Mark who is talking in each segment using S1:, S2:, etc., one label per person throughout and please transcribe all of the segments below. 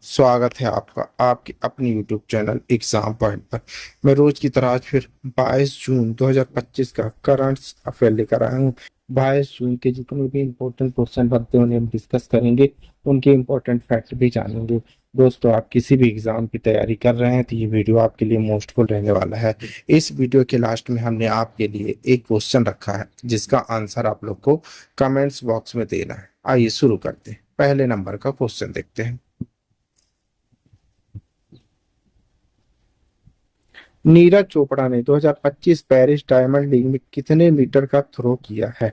S1: स्वागत है आपका आपके अपनी YouTube चैनल एग्जाम पॉइंट पर। मैं रोज की तरह आज फिर 22 जून 2025 का करंट अफेयर लेकर आया हूँ। 22 जून के जितने भी इम्पोर्टेंट क्वेश्चन बनते हैं उन्हें हम डिस्कस करेंगे, उनके इम्पोर्टेंट फैक्ट भी जानेंगे। दोस्तों, आप किसी भी एग्जाम की तैयारी कर रहे हैं तो ये वीडियो आपके लिए मोस्टफुल रहने वाला है। इस वीडियो के लास्ट में हमने आपके लिए एक क्वेश्चन रखा है जिसका आंसर आप लोग को कमेंट्स बॉक्स में देना है। आइए शुरू करते हैं। पहले नंबर का क्वेश्चन देखते हैं। नीरज चोपड़ा ने 2025 पेरिस डायमंड लीग में कितने मीटर का थ्रो किया है?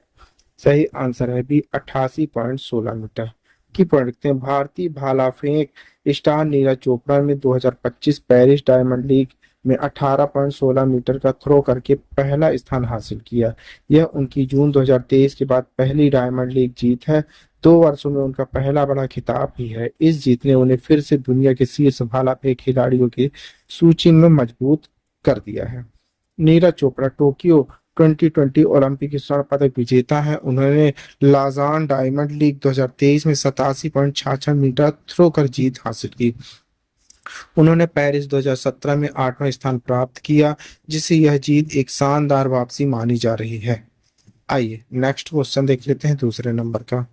S1: सही आंसर है बी 88.16 मीटर की पॉइंट रखते हैं। भारतीय भाला फेंक स्टार नीरज चोपड़ा ने 2025 पेरिस डायमंड लीग में 18.16 मीटर का थ्रो करके पहला स्थान हासिल किया। यह उनकी जून 2023 के बाद पहली डायमंड लीग जीत है। 2 वर्षों में उनका पहला बड़ा खिताब भी है। इस जीत ने उन्हें फिर से दुनिया के शीर्ष भाला फेंक खिलाड़ियों की सूची में मजबूत कर दिया है। नीरज चोपड़ा टोक्यो 2020 ओलंपिक के स्वर्ण पदक विजेता है। उन्होंने लाजान डायमंड लीग 2023 में 87.66 मीटर थ्रो कर जीत हासिल की। उन्होंने पेरिस 2017 में 8वां स्थान प्राप्त किया, जिससे यह जीत एक शानदार वापसी मानी जा रही है। आइए नेक्स्ट क्वेश्चन देख लेते हैं दूसरे नंबर का।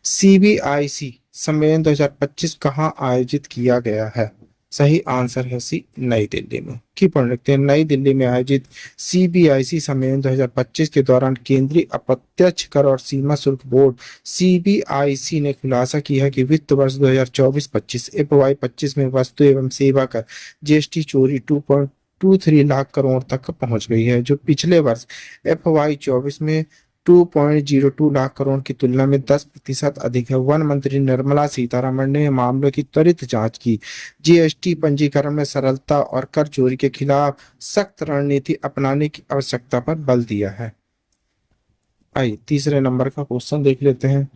S1: सीबीआईसी सम्मेलन 2025 कहाँ आयोजित किया गया है? सही आंसर है सी नई दिल्ली में। की पॉइंट रखते हैं। नई दिल्ली में आयोजित सीबीआईसी सम्मेलन 2025 के दौरान केंद्रीय अप्रत्यक्ष कर और सीमा शुल्क बोर्ड सीबीआईसी ने खुलासा किया है कि वित्त वर्ष 2024-25 एफवाई 25 में वस्तु एवं सेवा कर जीएसटी चोरी 2.23 लाख करोड़ तक पहुंच गई है, जो पिछले वर्ष एफवाई 24 में 2.02 लाख करोड़ की तुलना में 10% अधिक है। वन मंत्री निर्मला सीतारमण ने मामलों की त्वरित जांच की, जीएसटी पंजीकरण में सरलता और कर चोरी के खिलाफ सख्त रणनीति अपनाने की आवश्यकता पर बल दिया है। आइए तीसरे नंबर का क्वेश्चन देख लेते हैं।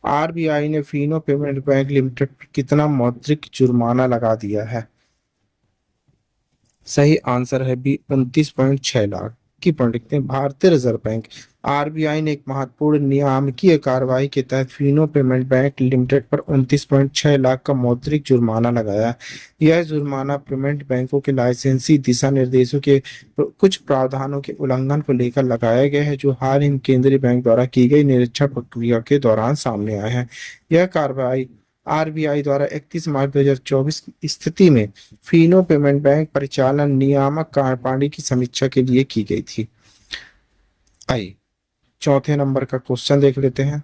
S1: आरबीआई ने फिनो पेमेंट बैंक लिमिटेड पर कितना मौद्रिक जुर्माना लगा दिया है? सही आंसर है बी 29.6 लाख की पॉइंट लिखते हैं। भारतीय रिजर्व बैंक आरबीआई ने एक महत्वपूर्ण नियामकीय कार्रवाई के तहत फिनो पेमेंट बैंक लिमिटेड पर 29.6 लाख का मौद्रिक जुर्माना लगाया। यह जुर्माना पेमेंट बैंकों के लाइसेंसी दिशा निर्देशों के कुछ प्रावधानों के उल्लंघन को लेकर लगाया गया है, जो हाल ही में केंद्रीय बैंक द्वारा की गई निरीक्षण प्रक्रिया के दौरान सामने आए हैं। यह कार्रवाई आरबीआई द्वारा 31 मार्च 2024 की स्थिति में फिनो पेमेंट बैंक परिचालन नियामक कार्यप्रणाली की समीक्षा के लिए की गई थी। आइए चौथे नंबर का क्वेश्चन देख लेते हैं।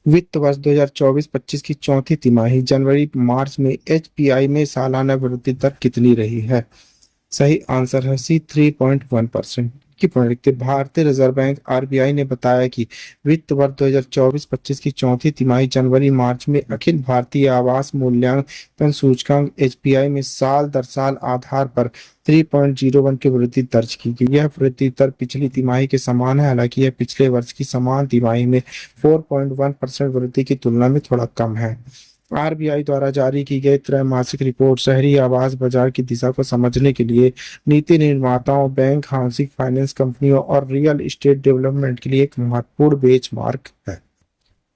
S1: वित्त वर्ष 2024-25 की चौथी तिमाही जनवरी मार्च में एचपीआई में सालाना वृद्धि दर कितनी रही है? सही आंसर है सी 3.1% की पॉइंट लिखते। भारतीय रिजर्व बैंक आरबीआई ने बताया कि वित्त वर्ष 2024-25 की चौथी तिमाही जनवरी मार्च में अखिल भारतीय आवास मूल्यांकन सूचकांक एचपीआई में साल दर साल आधार पर 3.01 की वृद्धि दर्ज की गई। यह वृद्धि दर पिछली तिमाही के समान है, हालांकि यह पिछले वर्ष की समान तिमाही में 4.1% वृद्धि की तुलना में थोड़ा कम है। आरबीआई द्वारा जारी की गई त्रैमासिक रिपोर्ट शहरी आवास बाजार की दिशा को समझने के लिए नीति निर्माताओं, बैंक, हाउसिंग फाइनेंस कंपनियों और रियल एस्टेट डेवलपमेंट के लिए एक महत्वपूर्ण बेंचमार्क है।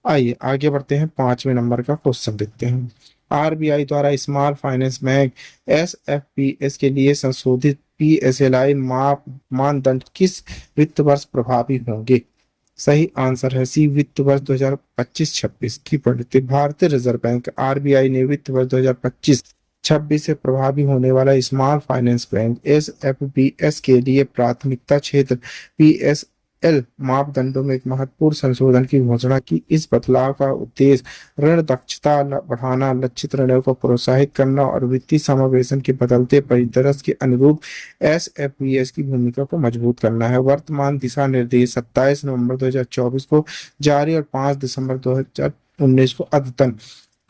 S1: आइए आगे बढ़ते हैं। 5वें नंबर का क्वेश्चन देखते हैं। आरबीआई द्वारा स्मॉल फाइनेंस बैंक एसएफपीएस के लिए संशोधित पीएसएलआई मानदंड किस वित्त वर्ष प्रभावी होंगे? सही आंसर है सी वित्त वर्ष 2025-26 की पढ़ते। भारतीय रिजर्व बैंक आरबीआई ने वित्त वर्ष 2025-26 से प्रभावी होने वाला स्मॉल फाइनेंस बैंक एसएफबीएस के लिए प्राथमिकता क्षेत्र पीएसएल मापदंडों में एक महत्वपूर्ण संशोधन की घोषणा की। इस बदलाव का उद्देश्य ऋण दक्षता बढ़ाना, लक्षित ऋणों को प्रोत्साहित करना और वित्तीय समावेशन के बदलते परिदृश्य के अनुरूप एसएफबीएस की भूमिका को मजबूत करना है। वर्तमान दिशा निर्देश 27 नवंबर 2024 को जारी और 5 दिसंबर 2019 को अद्यतन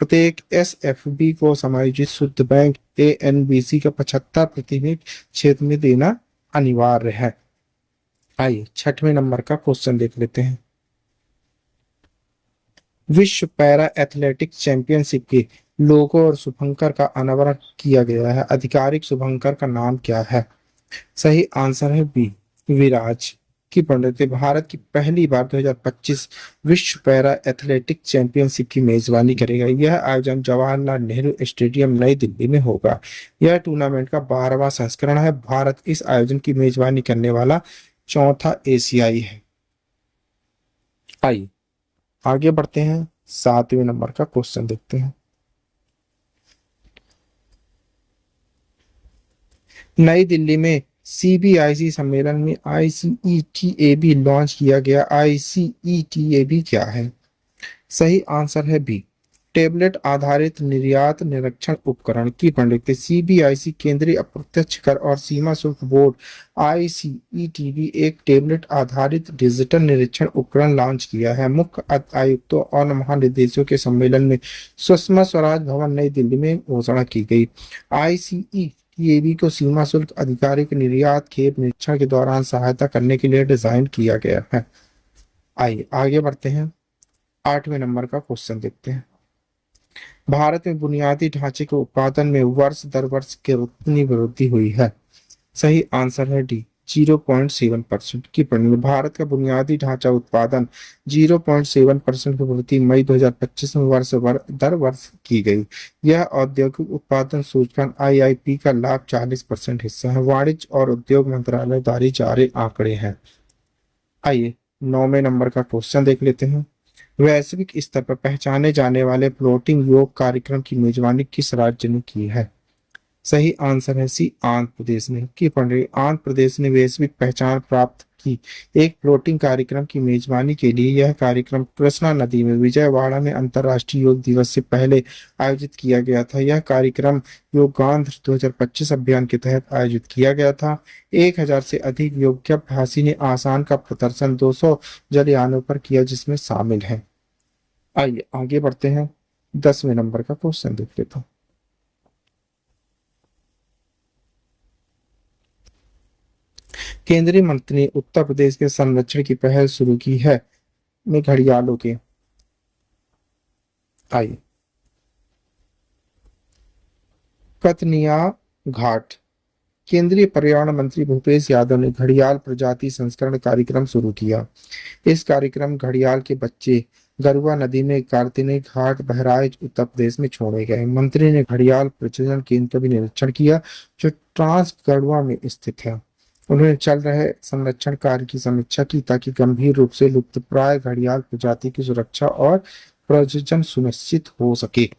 S1: प्रत्येक एसएफबी को समायोजित शुद्ध बैंक एएनबीसी का 75% क्षेत्र में देना अनिवार्य है। आइए 6वें नंबर का क्वेश्चन देख लेते हैं। विश्व पैरा एथलेटिक्स चैंपियनशिप के लोगो और शुभंकर का अनावरण किया गया है। आधिकारिक शुभंकर का नाम क्या है? सही आंसर है बी विराज की पंडित थे। भारत की पहली बार 2025 विश्व पैरा एथलेटिक चैंपियनशिप की मेजबानी करेगा। यह आयोजन जवाहरलाल नेहरू स्टेडियम नई दिल्ली में होगा। यह टूर्नामेंट का 12वां संस्करण है। भारत इस आयोजन की मेजबानी करने वाला चौथा एशियाई है। आइए आगे बढ़ते हैं, 7वें नंबर का क्वेश्चन देखते हैं। नई दिल्ली में सीबीआईसी सम्मेलन में आईसीईटीएबी लॉन्च किया गया। आईसीईटीएबी क्या है? सही आंसर है बी, टेबलेट आधारित निर्यात निरीक्षण उपकरण। की पंडित सीबीआईसी केंद्रीय अप्रत्यक्ष कर और सीमा शुल्क बोर्ड आईसीईटीबी एक टेबलेट आधारित डिजिटल निरीक्षण उपकरण लॉन्च किया है। मुख्य आयुक्तों और महानिदेशकों के सम्मेलन में सुषमा स्वराज भवन नई दिल्ली में घोषणा की गई। आईसीईटीएबी को सीमा शुल्क अधिकारी के निर्यात खेप निरीक्षण के दौरान सहायता करने के लिए डिजाइन किया गया है। आइए आगे बढ़ते हैं, 8वें नंबर का क्वेश्चन देखते हैं। भारत में बुनियादी ढांचे के उत्पादन में वर्ष दर वर्ष कितनी वृद्धि हुई है? सही आंसर है डी, 0.7% की परिमाण। भारत का बुनियादी ढांचा उत्पादन 0.7% की वृद्धि मई 2025 में दर वर्ष की गई। यह औद्योगिक उत्पादन सूचकांक आईआईपी का लाभ 40% हिस्सा है। वाणिज्य और उद्योग मंत्रालय द्वारा जारी आंकड़े हैं। आइए 9वें नंबर का क्वेश्चन देख लेते हैं। वैश्विक स्तर पर पहचाने जाने वाले फ्लोटिंग योग कार्यक्रम की मेजबानी किस राज्य ने की है? सही आंसर है सी, आंध्र प्रदेश ने। की पंडित आंध्र प्रदेश ने वैश्विक पहचान प्राप्त की एक फ्लोटिंग कार्यक्रम की मेजबानी के लिए। यह कार्यक्रम कृष्णा नदी में विजयवाड़ा में अंतर्राष्ट्रीय योग दिवस से पहले आयोजित किया गया था। यह कार्यक्रम योगांध्र 2025 अभियान के तहत आयोजित किया गया था। 1000 से अधिक योगाभ्यासी ने आसान का प्रदर्शन 200 जलयानों पर किया, जिसमें शामिल है। आइए आगे बढ़ते हैं, 10वें नंबर का क्वेश्चन देख लेता हूं। केंद्रीय मंत्री ने उत्तर प्रदेश के संरक्षण की पहल शुरू की है में घड़ियालों के। आइए, कतनिया घाट। केंद्रीय पर्यावरण मंत्री भूपेश यादव ने घड़ियाल प्रजाति संस्करण कार्यक्रम शुरू किया। इस कार्यक्रम घड़ियाल के बच्चे गरुआ नदी में कार्तिनी घाट बहराइच उत्तर प्रदेश में छोड़े गए। मंत्री ने घड़ियाल प्रजनन केंद्र का भी निरीक्षण किया, जो ट्रांस गढ़वा में स्थित है। उन्होंने चल रहे संरक्षण कार्य की समीक्षा की, ताकि गंभीर रूप से लुप्तप्राय घड़ियाल प्रजाति की सुरक्षा और प्रजनन सुनिश्चित हो सके।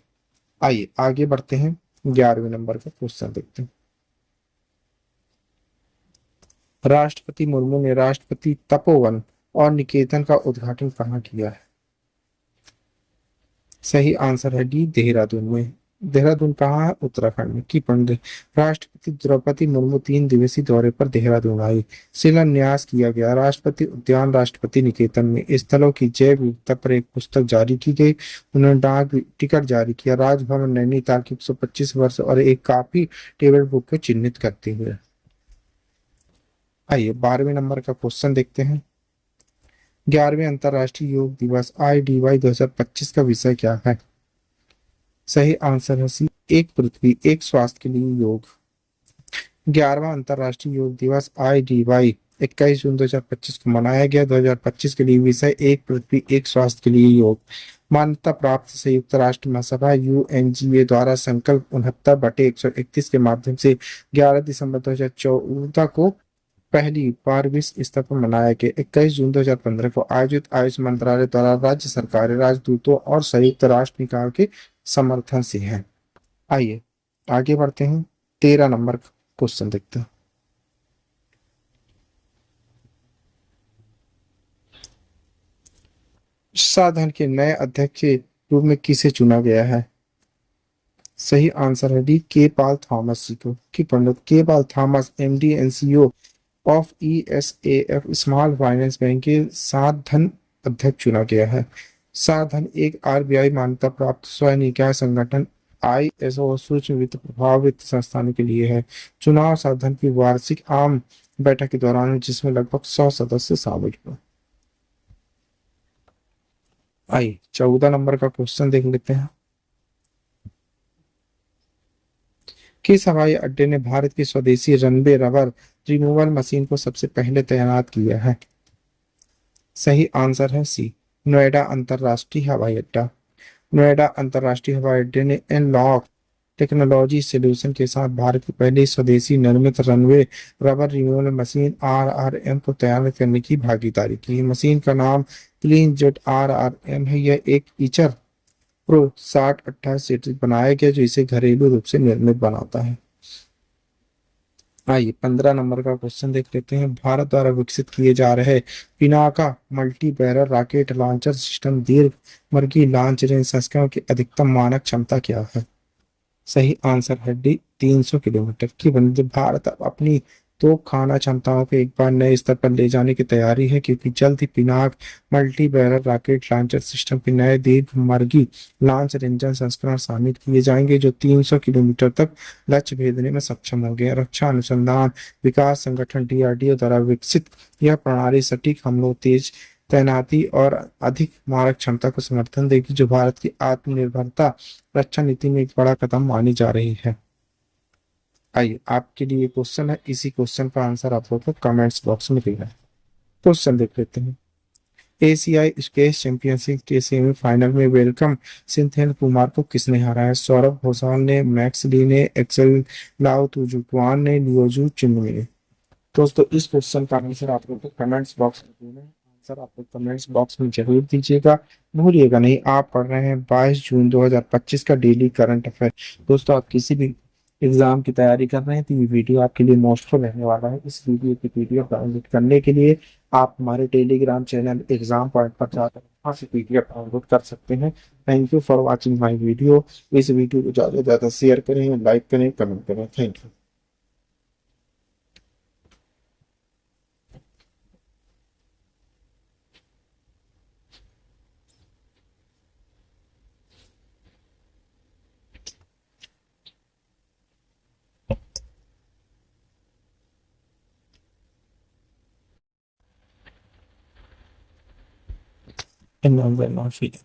S1: आइए आगे बढ़ते हैं, 11वें नंबर का क्वेश्चन देखते हैं। राष्ट्रपति मुर्मू ने राष्ट्रपति तपोवन और निकेतन का उद्घाटन कहाँ किया है? सही आंसर है डी, देहरादून में। देहरादून कहाँ है? उत्तराखंड में। की पंडित राष्ट्रपति द्रौपदी मुर्मू 3 दिवसीय दौरे पर देहरादून आई। शिलान्यास किया गया राष्ट्रपति उद्यान राष्ट्रपति निकेतन में। स्थलों की जैव विविधता पर एक पुस्तक जारी की गई। उन्होंने डाक टिकट जारी किया। राजभवन नैनीताल की 125 वर्ष और एक काफी टेबल बुक को चिन्हित करते हुए। आइए 12वें नंबर का क्वेश्चन देखते हैं। 11वें अंतर्राष्ट्रीय योग दिवस IDY 2025 का विषय क्या है? सही आंसर है सी, एक पृथ्वी एक स्वास्थ्य के लिए योग। 11वां अंतर्राष्ट्रीय योग दिवस IDY 21 जून 2025 को मनाया गया। 2025 के लिए विषय एक पृथ्वी एक स्वास्थ्य के लिए योग। मान्यता प्राप्त संयुक्त राष्ट्र महासभा UNGA द्वारा संकल्प 69/131 के माध्यम से 11 दिसंबर 2014 को पहली बार विश्व स्तर पर मनाया गया। 21 जून 2015 को आयोजित आयुष मंत्रालय द्वारा राज्य सरकारें, राजदूतों और संयुक्त राष्ट्र निकायों के समर्थन से है। आइए आगे बढ़ते हैं, 13 नंबर क्वेश्चन देखते हैं। साधन के नए अध्यक्ष के रूप में किसे चुना गया है? सही आंसर है डी, के पाल थॉमस जी को। की पंडित K Paul Thomas MD NCO of ESAF small finance bank के साधन अध्यक्ष चुना गया है। साधन एक RBI मान्यता प्राप्त स्वयं निकाय संगठन ISO सूक्ष्म वित्त प्रभावित संस्थानों के लिए है। चुनाव साधन की वार्षिक आम बैठक के दौरान, जिसमें लगभग 100 सदस्य शामिल हुए। आइए 14 नंबर का क्वेश्चन देख लेते हैं। किस हवाई अड्डे ने भारत की स्वदेशी रनवे रबर रिमूवल मशीन को सबसे पहले तैनात किया है? सही आंसर है सी, नोएडा अंतर्राष्ट्रीय हवाई अड्डा। नोएडा अंतर्राष्ट्रीय हवाई अड्डे ने एनलॉक टेक्नोलॉजी सॉल्यूशन के साथ भारत की पहली स्वदेशी निर्मित runway rubber removal machine RRM को तैयार करने की भागीदारी की है। मशीन का नाम क्लीन जेट आरआरएम है। यह एक ईचर प्रो 6028 सीरीज बनाया गया जो इसे घरेलू रूप से निर्मित बनाता है। आइए 15 नंबर का क्वेश्चन देख लेते हैं। भारत द्वारा विकसित किए जा रहे Pinaka multi barrel rocket launcher system दीर्घ मर्गी लॉन्च रेंज संस्करण की अधिकतम मानक क्षमता क्या है? सही आंसर है डी, 300 किलोमीटर की। वंदे भारत अब अपनी तो खाना क्षमताओं को एक बार नए स्तर पर ले जाने की तैयारी है, क्योंकि जल्द ही Pinaka multi barrel rocket launcher system के नए दीर्घ मर्गी लॉन्च इंजन संस्करण शामिल किए जाएंगे जो 300 किलोमीटर तक लक्ष्य भेदने में सक्षम होंगे। रक्षा अनुसंधान विकास संगठन डीआरडीओ द्वारा विकसित यह प्रणाली सटीक हमलों, तेज तैनाती और अधिक मारक क्षमता को समर्थन देगी, जो भारत की आत्मनिर्भरता रक्षा नीति में एक बड़ा कदम मानी जा रही है। आइए आपके लिए क्वेश्चन है, इसी क्वेश्चन का आंसर आप लोग को कमेंट्स बॉक्स में देना है। क्वेश्चन देख लेते हैं। एशियाई स्केश चैंपियनशिप के सेमीफाइनल में वेलकम सिंथेन कुमार को किसने हराया? सौरभ घोषाल ने, मैक्स ली ने, एक्सेल लाओ तुजुक्वान ने, लियोजू चिन ने। दोस्तों इस क्वेश्चन का आंसर आप लोग को कमेंट्स बॉक्स में देना है। आंसर आप लोग कमेंट्स बॉक्स में जरूर दीजिएगा, भूलिएगा नहीं। आप पढ़ रहे हैं 22 जून 2025 का डेली करंट अफेयर। दोस्तों आप किसी भी एग्जाम की तैयारी कर रहे हैं तो ये वीडियो आपके लिए मोस्टफुल रहने वाला है। इस वीडियो की पीडीएफ डाउनलोड करने के लिए आप हमारे टेलीग्राम चैनल एग्जाम पॉइंट पर जाकर वहाँ से पीडीएफ डाउनलोड कर सकते हैं। Thank you for watching my video. इस वीडियो को ज़्यादा से ज़्यादा शेयर करें, लाइक करें, कमेंट करें। Thank you. And I'm very not feeling